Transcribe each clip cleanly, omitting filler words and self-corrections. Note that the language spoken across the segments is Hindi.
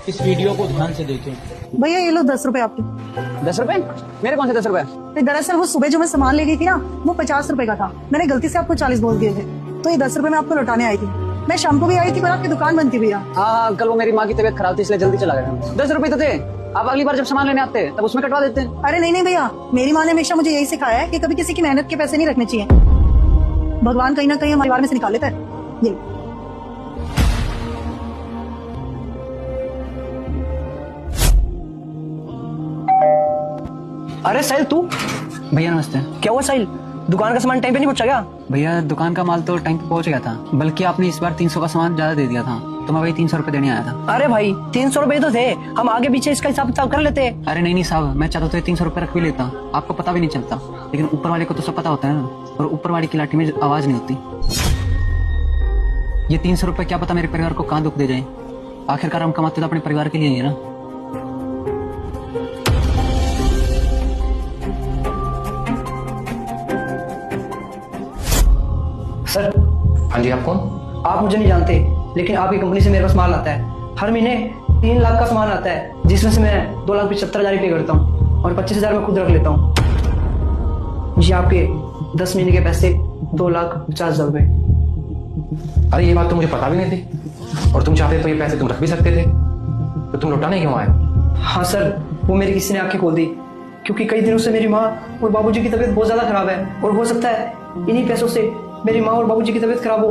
इस वीडियो को ध्यान से देखें। भैया ये लो 10 रुपए आपके। 10 रुपए? मेरे कौन से 10 रुपए? दरअसल वो सुबह जो मैं सामान ले गई थी ना, वो 50 रुपए का था। मैंने गलती से आपको 40 बोल दिए थे, तो ये 10 रुपए मैं आपको लौटाने आई थी। मैं शाम को भी आई थी पर आपकी दुकान बंद थी भैया। हाँ, कल वो मेरी माँ की तबीयत खराब थी इसलिए जल्दी चला गया। 10 रुपए तो थे, आप अगली बार जब सामान लेने आते तब उसमें कटवा देते। अरे नहीं भैया, मेरी माँ ने हमेशा मुझे यही सिखाया है कि कभी किसी की मेहनत के पैसे नहीं रखने चाहिए। भगवान कहीं ना कहीं हमारे परिवार में से निकाल लेता है। ये अरे साहिल तू। भैया नमस्ते। क्या हुआ साहिल, दुकान का सामान टाइम पे नहीं पहुंचा क्या? भैया दुकान का माल तो टाइम पे पहुंच गया था, बल्कि आपने इस बार 300 का सामान ज्यादा दे दिया था, तो मैं वही 300 रुपए देने आया था। अरे भाई 300 रुपए तो थे, हम आगे पीछे इसका हिसाब किताब कर लेते। अरे नहीं साहब, मैं चाहता तो 300 रुपए रख भी लेता, आपको पता भी नहीं चलता, लेकिन ऊपर वाले को तो सब पता होता है ना, और ऊपर वाले की लाठी में आवाज नहीं होती। ये 300 रुपए क्या पता मेरे परिवार को कहाँ दुख दे जाए। आखिरकार हम कमाते तो अपने परिवार के लिए ही है ना। सर। हाँ जी, आप कौन? आप मुझे नहीं जानते, लेकिन आपकी कंपनी से मेरे पास माल आता है। हर महीने 3 लाख का सामान आता है, जिसमें से मैं 2,75,000 पे करता हूँ और 25,000 मैं खुद रख लेता हूँ। जी आपके 10 महीने के पैसे 2,50,000 रुपए। अरे ये बात तो मुझे पता भी नहीं थी, और तुम चाहते तो ये पैसे तुम रख भी सकते थे, तो तुम लौटाने क्यों आए? हाँ सर, वो मेरी किसी ने आंखें खोल दी, क्योंकि कई दिनों से मेरी माँ और बाबूजी की तबीयत बहुत ज्यादा खराब है, और हो सकता है इन्हीं पैसों से मेरी माँ और बाबूजी की तबीयत खराब हो,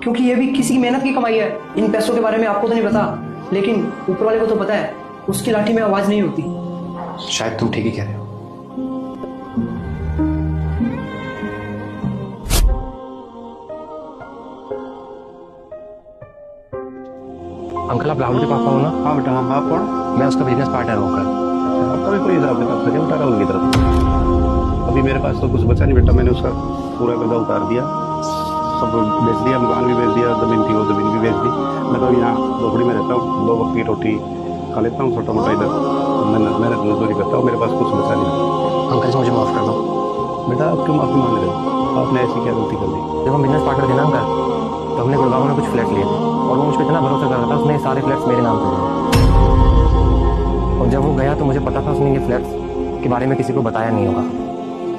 क्योंकि ये भी किसी की मेहनत की कमाई है। इन पैसों के बारे में आपको तो नहीं पता, लेकिन ऊपर वाले को तो पता है। उसकी लाठी में आवाज नहीं होती। शायद तुम ठीक ही कह रहे हो। अंकल आप राहुल के पापा हो ना? हाँ बेटा, हाँ। आप कौन? मैं उसका बिजनेस पार्टनर हूँ अंकल। आपका भी कोई हिसाब किताब सजे उठा राहुल की तरफ? अभी मेरे पास तो कुछ बचा नहीं बेटा, मैंने उसका पूरा कर्जा उतार दिया, सब बेच दिया, मकान भी बेच दिया, जमीन थी वो जमीन भी बेच दी। मैं तो यहाँ झोपड़ी में रहता हूँ, 2 वक्त की रोटी खा लेता हूँ, छोटा मोटा इधर मेहनत मजदूरी करता हूँ, मेरे पास कुछ बचा नहीं। अंकल जी मुझे माफ कर दो। बेटा आप क्यों माफी मांग रहे हो? आपने ऐसी क्या गलती कर दी? जब हम बिजनेस पार्टनर थे ना अंकल, तो हमने गुड़गांव में कुछ फ्लैट लिए थे, और वो मुझ पर इतना भरोसा कर रहा था, उसने सारे फ्लैट्स मेरे नाम पे दिए। और जब वो गया तो मुझे पता था उसने ये फ्लैट्स के बारे में किसी को बताया नहीं होगा,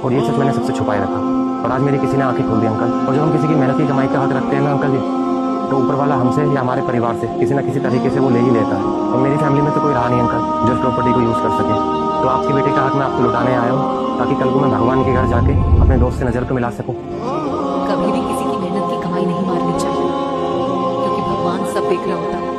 और ये सच मैंने सबसे छुपाए रखा, और आज मेरी किसी ने आंखें खोल दी अंकल। और जब हम किसी की मेहनत की कमाई का हक रखते हैं ना अंकल जी, तो ऊपर वाला हमसे या हमारे परिवार से किसी न किसी तरीके से वो ले ही लेता है। और मेरी फैमिली में तो कोई रहा नहीं अंकल जो इस प्रॉपर्टी को यूज़ कर सके, तो आपके बेटे का हक मैं आपको लौटाने आया हूँ, ताकि कल को मैं भगवान के घर जाके अपने दोस्त से नज़र को मिला सकूँ। कभी भी किसी की मेहनत की कमाई नहीं मारनी चाहिए, क्योंकि भगवान सब देख रहा होता है।